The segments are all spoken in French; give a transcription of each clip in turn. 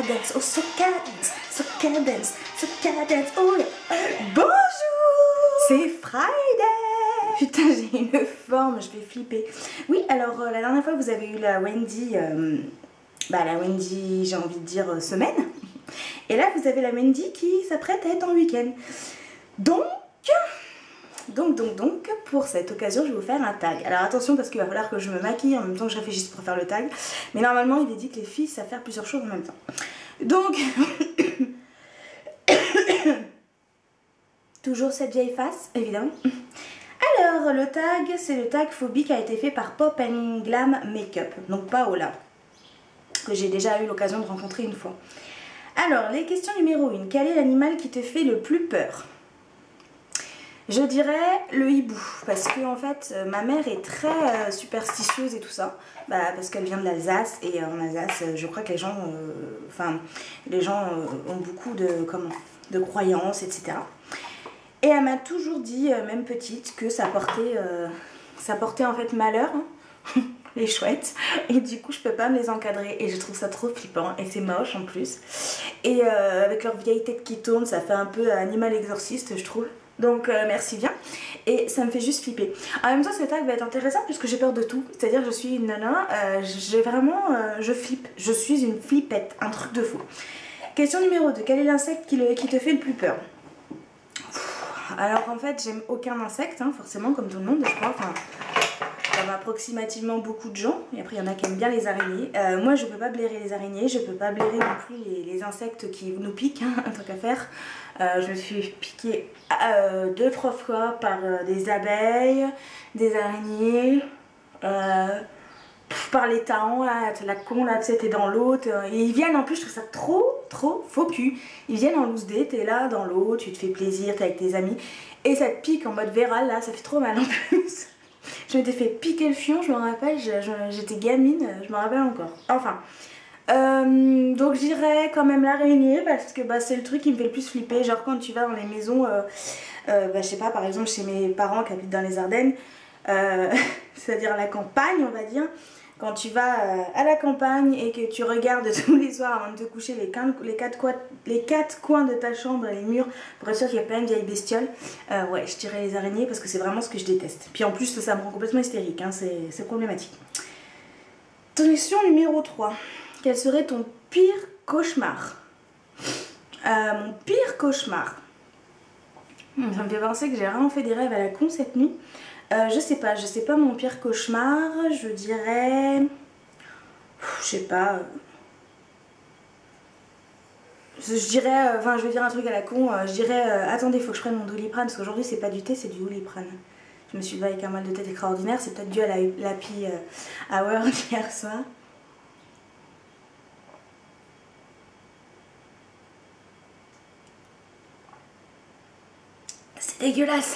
dance, oh soca dance, soca dance, soca dance, oh yeah. Bonjour, c'est Friday. Putain, j'ai une forme, je vais flipper. Oui, alors la dernière fois vous avez eu la Wendy, la Wendy, j'ai envie de dire semaine. Et là vous avez la Wendy qui s'apprête à être en week-end. Donc, pour cette occasion, je vais vous faire un tag. Alors attention parce qu'il va falloir que je me maquille en même temps que je réfléchisse pour faire le tag. Mais normalement, il est dit que les filles savent faire plusieurs choses en même temps. Donc, toujours cette vieille face, évidemment. Alors, le tag, c'est le tag phobie qui a été fait par Pop and Glam Makeup. Donc Paola, que j'ai déjà eu l'occasion de rencontrer une fois. Alors, les questions numéro 1. Quel est l'animal qui te fait le plus peur ? Je dirais le hibou, parce que en fait ma mère est très superstitieuse et tout ça, parce qu'elle vient de l'Alsace et en Alsace je crois que les gens, ont beaucoup de croyances, etc. Et elle m'a toujours dit, même petite, que ça portait en fait malheur, hein, les chouettes, et du coup je peux pas me les encadrer et je trouve ça trop flippant et c'est moche en plus. Et avec leur vieille tête qui tourne, ça fait un peu animal exorciste je trouve. Donc merci bien, et ça me fait juste flipper. En même temps ce tag va être intéressant puisque j'ai peur de tout, c'est-à-dire je suis une nana, je flippe, je suis une flippette, un truc de fou. Question numéro 2, quel est l'insecte qui te fait le plus peur ? Alors en fait j'aime aucun insecte, hein, forcément comme tout le monde je crois, enfin comme approximativement beaucoup de gens, et après il y en a qui aiment bien les araignées. Moi je peux pas blairer les araignées, je peux pas blairer non plus les insectes qui nous piquent, hein, un truc à faire. Je me suis piquée 2-3 fois par des abeilles, des araignées, par les taons, là, la con, là, tu sais, t'es dans l'eau, et ils viennent en plus, je trouve ça trop faux cul. Ils viennent en loose day, t'es là dans l'eau, tu te fais plaisir, t'es avec tes amis, et ça te pique en mode viral, là, ça fait trop mal en plus. Je m'étais fait piquer le fion, je me rappelle, j'étais gamine, je me rappelle encore. Enfin, donc j'irais quand même l'araignée parce que c'est le truc qui me fait le plus flipper. Genre quand tu vas dans les maisons, je sais pas, par exemple chez mes parents qui habitent dans les Ardennes, c'est-à-dire à la campagne on va dire. Quand tu vas à la campagne et que tu regardes tous les soirs avant de te coucher les quatre coins de ta chambre et les murs pour être sûr qu'il y a plein de vieilles bestioles, ouais, je dirais les araignées parce que c'est vraiment ce que je déteste. Puis en plus ça me rend complètement hystérique, hein, c'est problématique. Question numéro 3. Quel serait ton pire cauchemar ? Mon pire cauchemar. Ça me fait penser que j'ai vraiment fait des rêves à la con cette nuit. Je sais pas mon pire cauchemar, je dirais... Je sais pas... je vais dire un truc à la con, je dirais... attendez, faut que je prenne mon Doliprane, parce qu'aujourd'hui c'est pas du thé, c'est du Doliprane. Je me suis levée avec un mal de tête extraordinaire, c'est peut-être dû à l'happy hour d'hier soir. C'est dégueulasse.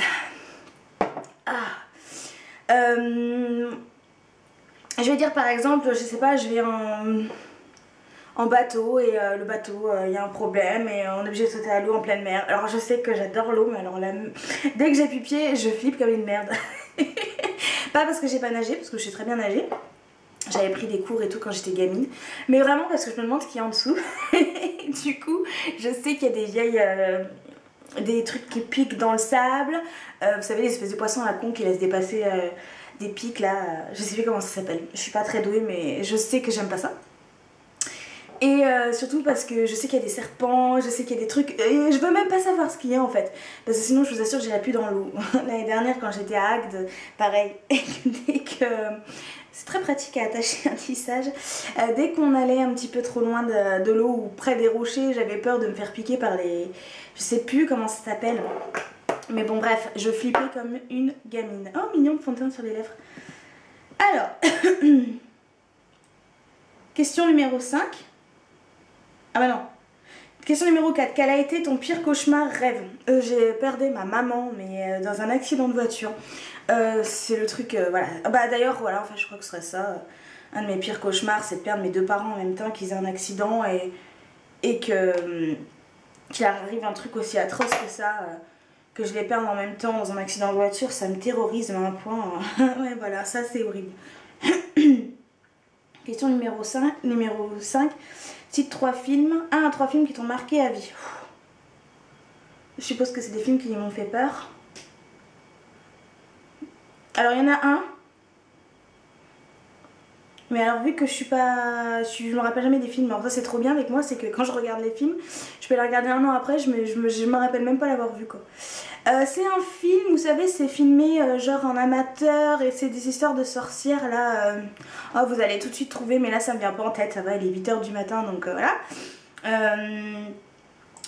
Je vais dire par exemple, je sais pas, je vais en bateau et le bateau, il y a un problème et on est obligé de sauter à l'eau en pleine mer. Alors je sais que j'adore l'eau, mais alors là, dès que j'ai pu pied, je flippe comme une merde. Pas parce que j'ai pas nagé, parce que je sais très bien nager. J'avais pris des cours et tout quand j'étais gamine, mais vraiment parce que je me demande ce qu'il y a en dessous. Du coup, je sais qu'il y a des vieilles... des trucs qui piquent dans le sable, vous savez les espèces de poissons à la con qui laissent dépasser des pics là, je sais plus comment ça s'appelle, je suis pas très douée mais je sais que j'aime pas ça. Et surtout parce que je sais qu'il y a des serpents, je sais qu'il y a des trucs, et je veux même pas savoir ce qu'il y a en fait, parce que sinon je vous assure que j'irai plus dans l'eau. L'année dernière quand j'étais à Agde, pareil, dès que... c'est très pratique à attacher un tissage. Dès qu'on allait un petit peu trop loin de l'eau ou près des rochers, j'avais peur de me faire piquer par les... je sais plus comment ça s'appelle. Mais bon bref, je flippais comme une gamine. Oh mignon, de fond de teint sur les lèvres. Alors, question numéro 5. Ah bah non. Question numéro 4. Quel a été ton pire cauchemar rêve ? J'ai perdu ma maman, mais dans un accident de voiture. C'est le truc, voilà. D'ailleurs, voilà, enfin je crois que ce serait ça. Un de mes pires cauchemars, c'est de perdre mes deux parents en même temps, qu'ils aient un accident et qu'il arrive un truc aussi atroce que ça, que je les perde en même temps dans un accident de voiture, ça me terrorise à un point. Ouais, voilà, ça c'est horrible. Question numéro 5. Cite 3 films. 1 à 3 films qui t'ont marqué à vie. Je suppose que c'est des films qui m'ont fait peur. Alors il y en a un. Mais alors vu que je me rappelle jamais des films, alors ça c'est trop bien avec moi, c'est que quand je regarde les films, je peux les regarder un an après, je me rappelle même pas l'avoir vu quoi. C'est un film, vous savez, c'est filmé genre en amateur et c'est des histoires de sorcières là. Oh, vous allez tout de suite trouver, mais là ça me vient pas en tête, ça va, il est 8 h du matin donc voilà.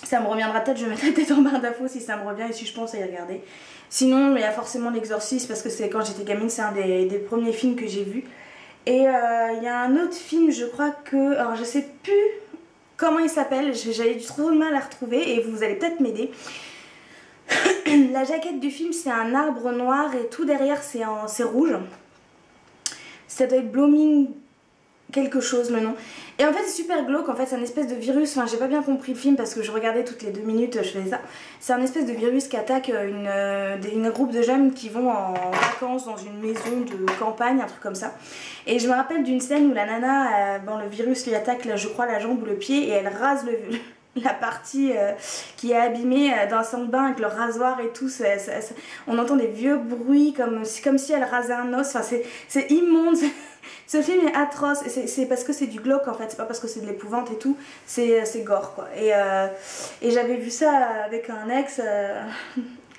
Ça me reviendra peut-être, je vais mettre la tête en barre d'infos si ça me revient et si je pense à y regarder. Sinon, il y a forcément L'Exorciste parce que c'est quand j'étais gamine, c'est un des premiers films que j'ai vu. Et il y a un autre film, je crois que... Alors je sais plus comment il s'appelle, j'avais du trop de mal à retrouver et vous allez peut-être m'aider. La jaquette du film c'est un arbre noir et tout derrière c'est rouge. Ça doit être Blooming quelque chose le nom. Et en fait c'est super glauque, en fait c'est un espèce de virus, enfin j'ai pas bien compris le film parce que je regardais toutes les 2 minutes, je faisais ça. C'est un espèce de virus qui attaque une groupe de jeunes qui vont en vacances dans une maison de campagne, un truc comme ça. Et je me rappelle d'une scène où la nana, bon, le virus lui attaque je crois la jambe ou le pied et elle rase la partie qui est abîmée d'un sang de bain avec le rasoir et tout. On entend des vieux bruits comme si elle rasait un os, enfin c'est immonde. Ce film est atroce, c'est parce que c'est du glauque en fait, c'est pas parce que c'est de l'épouvante et tout, c'est gore quoi. Et j'avais vu ça avec un ex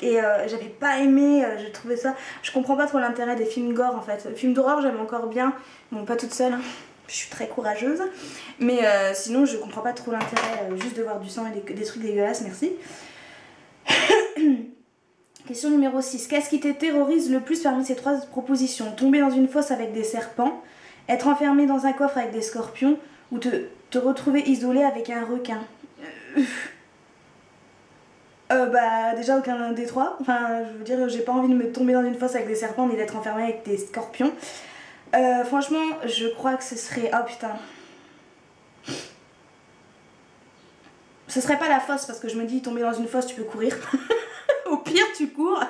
et j'avais pas aimé, je trouvais ça... Je comprends pas trop l'intérêt des films gore en fait. Les films d'horreur j'aime encore bien, bon pas toute seule, hein. Je suis très courageuse, mais sinon je comprends pas trop l'intérêt juste de voir du sang et des trucs dégueulasses, merci. Question numéro 6. Qu'est-ce qui te terrorise le plus parmi ces 3 propositions? Tomber dans une fosse avec des serpents, être enfermé dans un coffre avec des scorpions ou te retrouver isolé avec un requin? Bah déjà aucun des 3. Enfin je veux dire j'ai pas envie de me tomber dans une fosse avec des serpents ni d'être enfermé avec des scorpions. Franchement je crois que ce serait... Oh putain. Ce serait pas la fosse parce que je me dis tomber dans une fosse tu peux courir. Au pire tu cours.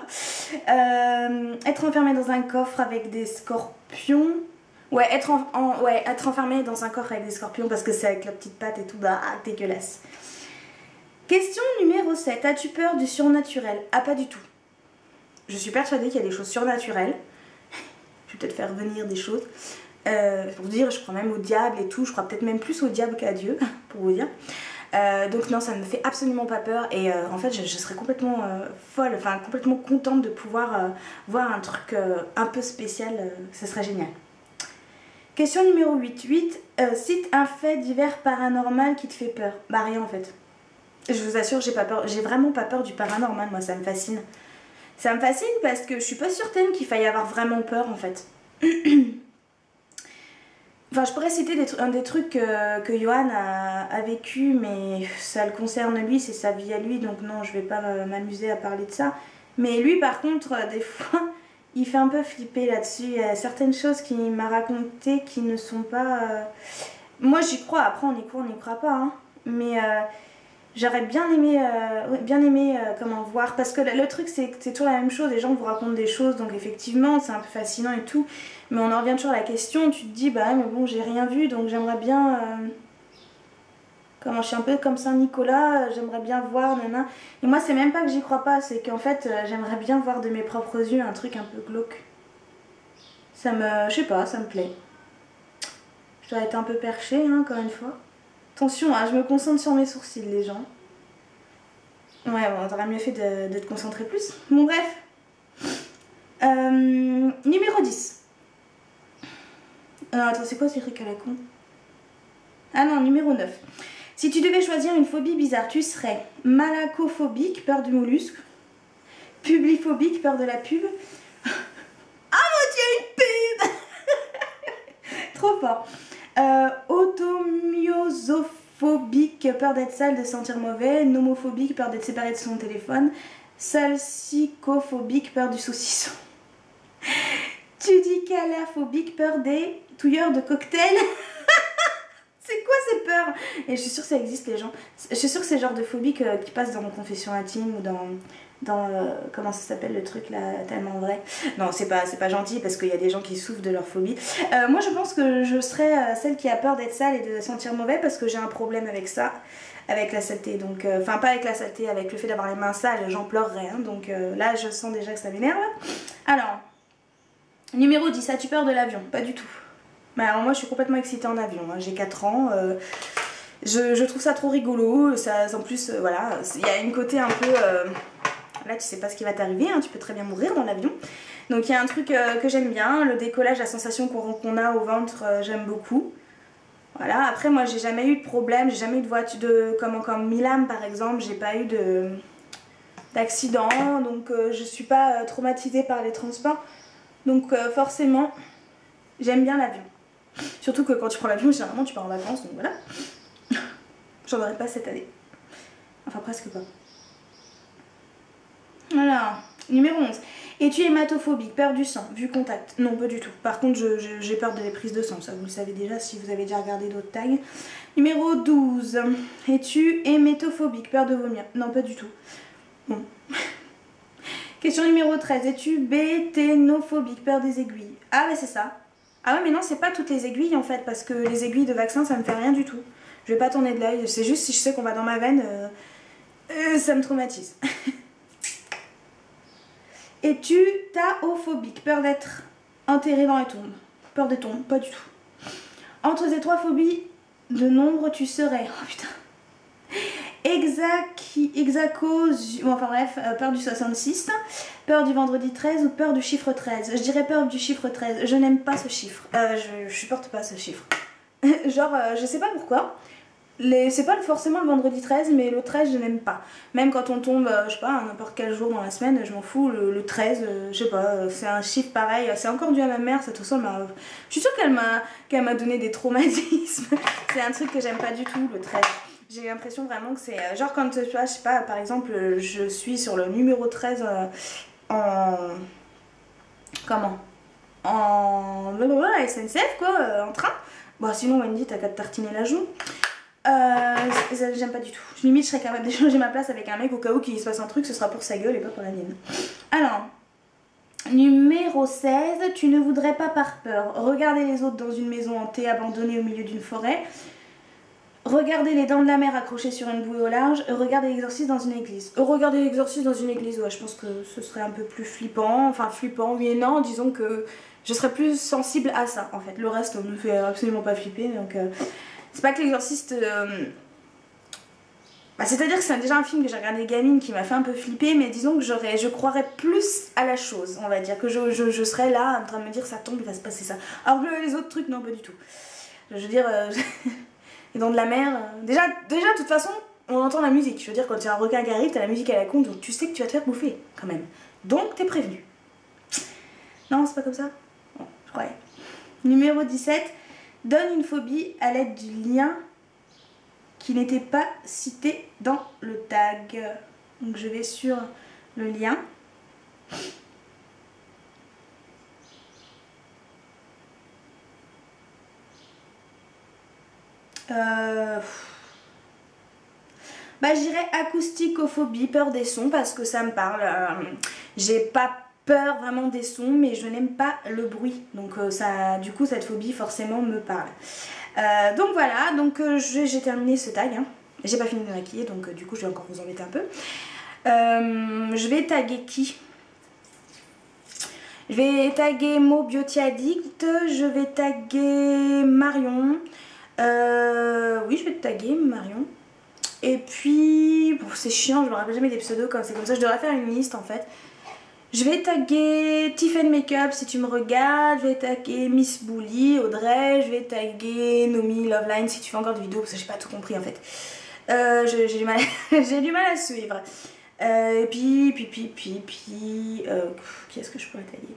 Être enfermé dans un coffre avec des scorpions. Ouais, être enfermé dans un coffre avec des scorpions parce que c'est avec la petite patte et tout, bah dégueulasse. Question numéro 7. As-tu peur du surnaturel? Ah pas du tout. Je suis persuadée qu'il y a des choses surnaturelles. Je vais peut-être faire venir des choses. Pour dire, je crois même au diable et tout. Je crois peut-être même plus au diable qu'à Dieu, pour vous dire. Donc non, ça ne me fait absolument pas peur et en fait je serais complètement folle, enfin complètement contente de pouvoir voir un truc un peu spécial, ça serait génial. Question numéro 8. Cite un fait divers paranormal qui te fait peur. Bah rien en fait. Je vous assure, j'ai pas peur, j'ai vraiment pas peur du paranormal, moi ça me fascine. Ça me fascine parce que je suis pas certaine qu'il faille avoir vraiment peur en fait. Enfin, je pourrais citer des trucs que Johan a vécu, mais ça le concerne lui, c'est sa vie à lui, donc non, je vais pas m'amuser à parler de ça. Mais lui, par contre, des fois, il fait un peu flipper là-dessus. Il y a certaines choses qu'il m'a racontées qui ne sont pas... Moi, j'y crois, après, on y croit pas, hein. Mais j'aurais bien aimé, comment voir, parce que le truc, c'est que c'est toujours la même chose, les gens vous racontent des choses, donc effectivement, c'est un peu fascinant et tout. Mais on en revient toujours à la question, tu te dis, bah mais bon, j'ai rien vu, donc j'aimerais bien... Comment je suis un peu comme Saint-Nicolas, j'aimerais bien voir, nana. Et moi, c'est même pas que j'y crois pas, c'est qu'en fait, j'aimerais bien voir de mes propres yeux un truc un peu glauque. Ça me... je sais pas, ça me plaît. Je dois être un peu perchée, hein, encore une fois. Attention, hein, je me concentre sur mes sourcils, les gens. Ouais, bon, t'aurais mieux fait de te concentrer plus. Bon, bref. Numéro 10. Non, attends, c'est quoi ces trucs à la con? Ah non, numéro 9. Si tu devais choisir une phobie bizarre, tu serais malacophobique, peur du mollusque, publiphobique, peur de la pub. Ah mon dieu, une pub. Trop fort. Automyosophobique, peur d'être sale, de se sentir mauvais. Nomophobique, peur d'être séparé de son téléphone. Salsicophobique, peur du saucisson. Tudicalaphobique, peur des touilleurs de cocktails. C'est quoi ces peurs? Et je suis sûre que ça existe les gens. Je suis sûre que c'est le genre de phobie qui passe dans Confession intime ou dans comment ça s'appelle le truc là, tellement vrai. Non, c'est pas gentil parce qu'il y a des gens qui souffrent de leur phobie. Moi je pense que je serais celle qui a peur d'être sale et de sentir mauvais parce que j'ai un problème avec ça, avec la saleté. Donc, enfin pas avec la saleté, avec le fait d'avoir les mains sales, j'en pleurerais. Hein, donc là je sens déjà que ça m'énerve. Alors, numéro 10, as-tu peur de l'avion? Pas du tout. Mais alors moi je suis complètement excitée en avion, hein. J'ai 4 ans. Je trouve ça trop rigolo. Ça, en plus, voilà, il y a une côté un peu... là, tu sais pas ce qui va t'arriver, hein, tu peux très bien mourir dans l'avion. Donc, il y a un truc que j'aime bien. Le décollage, la sensation qu'on a au ventre, j'aime beaucoup. Voilà, après, moi, j'ai jamais eu de problème. J'ai jamais eu de voiture comme Milan, par exemple. J'ai pas eu d'accident. Donc, je suis pas traumatisée par les transports. Donc, forcément, j'aime bien l'avion. Surtout que quand tu prends l'avion, généralement, tu pars en vacances. Donc, voilà. J'en aurai pas cette année. Enfin, presque pas. Alors, numéro 11. Es-tu hématophobique, peur du sang, vu contact? Non, pas du tout. Par contre, j'ai peur des prises de sang, ça vous le savez déjà si vous avez déjà regardé d'autres tags. Numéro 12. Es-tu hématophobique, peur de vomir? Non, pas du tout. Bon. Question numéro 13. Es-tu béténophobique, peur des aiguilles? Ah, mais c'est ça. Ah ouais, mais non, c'est pas toutes les aiguilles en fait, parce que les aiguilles de vaccin, ça me fait rien du tout. Je vais pas tourner de l'œil, c'est juste si je sais qu'on va dans ma veine, ça me traumatise. Es-tu taophobique, peur d'être enterré dans les tombes? Peur des tombes, pas du tout. Entre ces trois phobies de nombre, tu serais... Oh putain. Enfin bref, peur du 66, peur du vendredi 13 ou peur du chiffre 13. Je dirais peur du chiffre 13, je n'aime pas ce chiffre. Je supporte pas ce chiffre. Genre, je sais pas pourquoi. C'est pas forcément le vendredi 13, mais le 13 je n'aime pas. Même quand on tombe, je sais pas, n'importe quel jour dans la semaine, je m'en fous. Le 13, je sais pas, c'est un chiffre pareil. C'est encore dû à ma mère, cette façon, je suis sûre qu'elle m'a donné des traumatismes. C'est un truc que j'aime pas du tout, le 13. J'ai l'impression vraiment que c'est... genre quand, tu vois, je sais pas, par exemple, je suis sur le numéro 13 en... Comment? En SNCF, quoi, en train. Bon, sinon, Wendy, t'as qu'à te tartiner la joue. J'aime pas du tout. Limite, je serais capable d'échanger ma place avec un mec au cas où qu'il se passe un truc, ce sera pour sa gueule et pas pour la mienne. Alors, numéro 16, tu ne voudrais pas par peur regarder les autres dans une maison hantée abandonnée au milieu d'une forêt, regarder les dents de la mer accrochées sur une bouée au large, regarder l'exorcisme dans une église. Regarder l'exorcisme dans une église, ouais, je pense que ce serait un peu plus flippant. Enfin, flippant, oui et non, disons que je serais plus sensible à ça en fait. Le reste me fait absolument pas flipper, donc... c'est pas que l'exorciste... c'est-à-dire que c'est déjà un film que j'ai regardé gamine qui m'a fait un peu flipper, mais disons que je croirais plus à la chose, on va dire. Que je serais là en train de me dire ça tombe, il va se passer ça. Alors que les autres trucs, non, pas du tout. Je veux dire, les dents de la mer... Déjà, de toute façon, on entend la musique. Je veux dire, quand il y a un requin qui arrive, t'as la musique à la con, donc tu sais que tu vas te faire bouffer, quand même. Donc, t'es prévenu. Non, c'est pas comme ça? Bon, je croyais. Numéro 17. Donne une phobie à l'aide du lien qui n'était pas cité dans le tag. Donc je vais sur le lien. Je dirais acousticophobie, peur des sons parce que ça me parle. J'ai pas peur vraiment des sons, mais je n'aime pas le bruit. Donc ça, du coup, cette phobie forcément me parle. Donc voilà, donc j'ai terminé ce tag. Hein. J'ai pas fini de me maquiller, donc du coup, je vais encore vous embêter un peu. Je vais taguer qui? Je vais taguer Mo Beauty Addict. Je vais taguer Marion. Oui, je vais te taguer Marion. Et puis, bon, c'est chiant, je me rappelle jamais des pseudos comme c'est comme ça. Je devrais faire une liste en fait. Je vais taguer Tiffany Makeup si tu me regardes. Je vais taguer Miss Bully, Audrey. Je vais taguer Nomi Loveline si tu fais encore des vidéos parce que j'ai pas tout compris en fait. J'ai du mal, j'ai du mal à suivre. Et puis, qui est-ce que je pourrais taguer?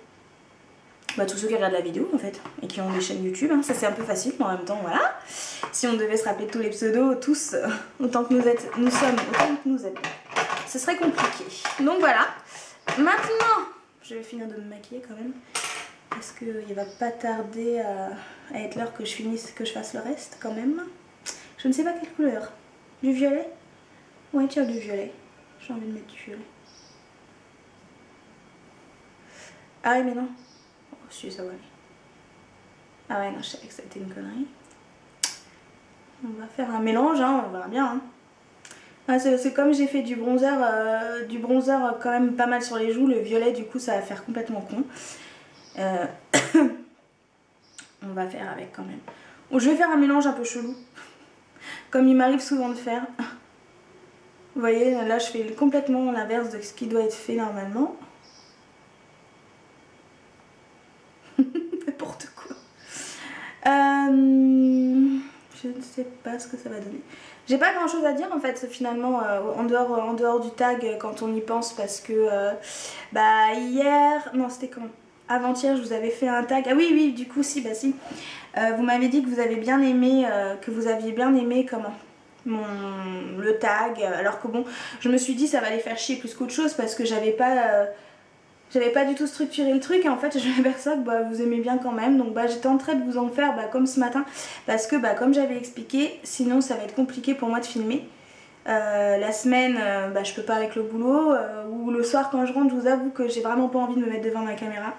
Tous ceux qui regardent la vidéo en fait et qui ont des chaînes YouTube, hein. Ça c'est un peu facile mais en même temps voilà. Si on devait se rappeler de tous les pseudos, tous autant que nous sommes, autant que nous êtes, ce serait compliqué. Donc voilà. Maintenant, je vais finir de me maquiller quand même parce qu'il va pas tarder à être l'heure que je finisse, que je fasse le reste quand même. Je ne sais pas quelle couleur. Du violet? Ouais, tiens, du violet. J'ai envie de mettre du violet. Ah ouais mais non. Oh si ça va aller. Ah ouais non je savais que ça a été une connerie. On va faire un mélange hein, on verra bien hein. Ah, c'est comme j'ai fait du bronzer quand même pas mal sur les joues, le violet du coup ça va faire complètement con. On va faire avec quand même. Bon, je vais faire un mélange un peu chelou, comme il m'arrive souvent de faire. Vous voyez, là je fais complètement l'inverse de ce qui doit être fait normalement. N'importe quoi. Je ne sais pas ce que ça va donner. J'ai pas grand chose à dire en fait finalement en dehors du tag quand on y pense parce que bah hier, non c'était quand avant-hier je vous avais fait un tag, ah oui du coup si bah si, vous m'avez dit que vous avez bien aimé, comment le tag, alors que bon je me suis dit ça va les faire chier plus qu'autre chose parce que j'avais pas du tout structuré le truc et en fait je m'aperçois que bah, vous aimez bien quand même donc bah, j'étais en train de vous en faire comme ce matin parce que comme j'avais expliqué sinon ça va être compliqué pour moi de filmer. La semaine je peux pas avec le boulot ou le soir quand je rentre je vous avoue que j'ai vraiment pas envie de me mettre devant ma caméra.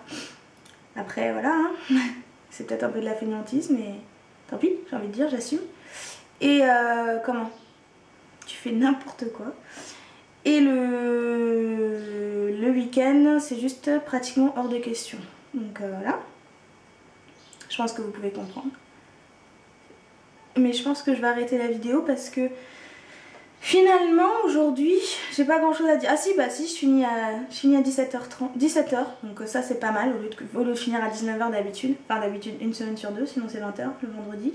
Après voilà hein. C'est peut-être un peu de la fainéantise mais tant pis j'ai envie de dire j'assume. Et comment tu fais n'importe quoi. Et le week-end, c'est juste pratiquement hors de question. Donc voilà. Je pense que vous pouvez comprendre. Mais je pense que je vais arrêter la vidéo parce que finalement, aujourd'hui, j'ai pas grand chose à dire. Ah si, bah si, je finis à 17h30. 17h, donc ça c'est pas mal au lieu de finir à 19h d'habitude. Enfin d'habitude une semaine sur deux, sinon c'est 20h le vendredi.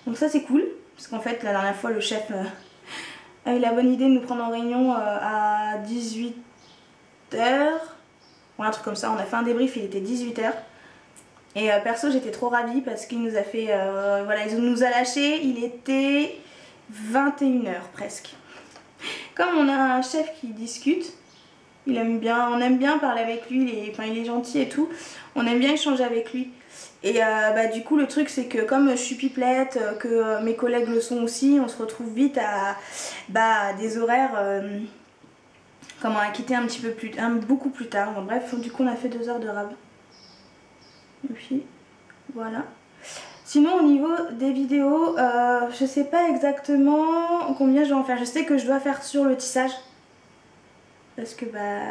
Donc ça c'est cool. Parce qu'en fait, la dernière fois, le chef... a eu la bonne idée de nous prendre en réunion à 18h. Bon, un truc comme ça, on a fait un débrief, il était 18h. Et perso, j'étais trop ravie parce qu'il nous a fait... voilà, il nous a lâché, il était 21h presque. Comme on a un chef qui discute, on aime bien parler avec lui, il est gentil et tout, on aime bien échanger avec lui. Et du coup le truc c'est que comme je suis pipelette, que mes collègues le sont aussi, on se retrouve vite à des horaires à quitter un petit peu beaucoup plus tard. Bon, bref, du coup on a fait 2 heures de rab. Et puis voilà. Sinon au niveau des vidéos, je sais pas exactement combien je vais en faire. Je sais que je dois faire sur le tissage. Parce que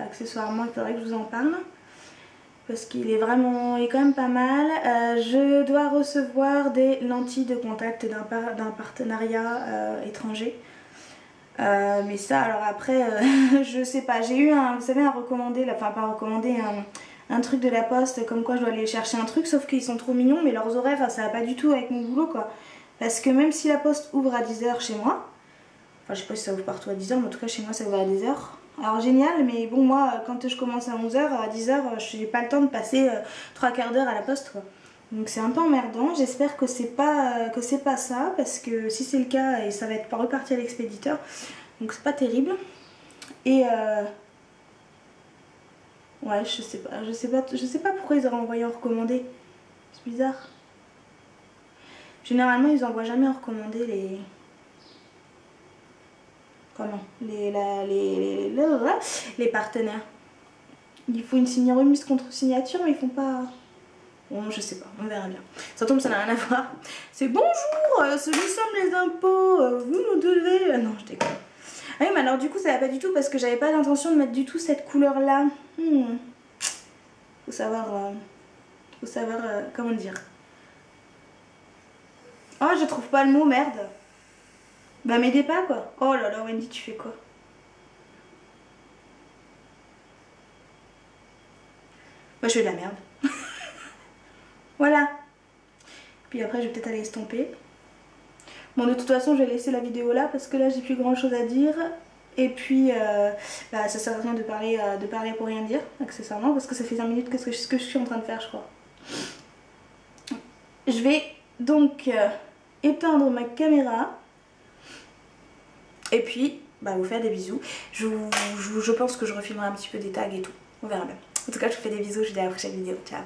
accessoirement il faudrait que je vous en parle. Parce qu'il est quand même pas mal. Je dois recevoir des lentilles de contact d'un partenariat étranger. Mais ça, alors après, je sais pas. J'ai eu vous savez, un recommandé, enfin pas recommandé, un truc de la poste, comme quoi je dois aller chercher un truc, sauf qu'ils sont trop mignons, mais leurs horaires, ça va pas du tout avec mon boulot, quoi. Parce que même si la poste ouvre à 10h chez moi, enfin je sais pas si ça ouvre partout à 10h, mais en tout cas chez moi ça ouvre à 10h. Alors génial, mais bon moi quand je commence à 11h, à 10h, j'ai pas le temps de passer 3/4 d'heure à la poste quoi. Donc c'est un peu emmerdant, j'espère que c'est pas ça, parce que si c'est le cas, et ça va être reparti à l'expéditeur, donc c'est pas terrible. Et ouais je sais pas pourquoi ils auraient envoyé en recommandé, c'est bizarre. Généralement ils envoient jamais en recommandé les... les partenaires. Il faut une remise contre signature, mais ils font pas... Bon, je sais pas, on verra bien. Ça tombe, ça n'a rien à voir. C'est bonjour, nous sommes les impôts, vous nous devez... non, je déconne. Ah oui, mais alors du coup, ça va pas du tout parce que j'avais pas l'intention de mettre du tout cette couleur-là. Faut savoir... comment dire. Oh, je trouve pas le mot, merde. Bah m'aidez pas quoi. Oh là là Wendy tu fais quoi? Moi je fais de la merde. Voilà. Puis après je vais peut-être aller estomper. Bon de toute façon je vais laisser la vidéo là parce que là j'ai plus grand chose à dire. Et puis ça sert à rien de parler pour rien dire accessoirement parce que ça fait 5 minutes que ce que je suis en train de faire je crois. Je vais donc éteindre ma caméra. Et puis, vous faire des bisous. Je pense que je refilmerai un petit peu des tags et tout. On verra bien. En tout cas, je vous fais des bisous. Je vous dis à la prochaine vidéo. Ciao.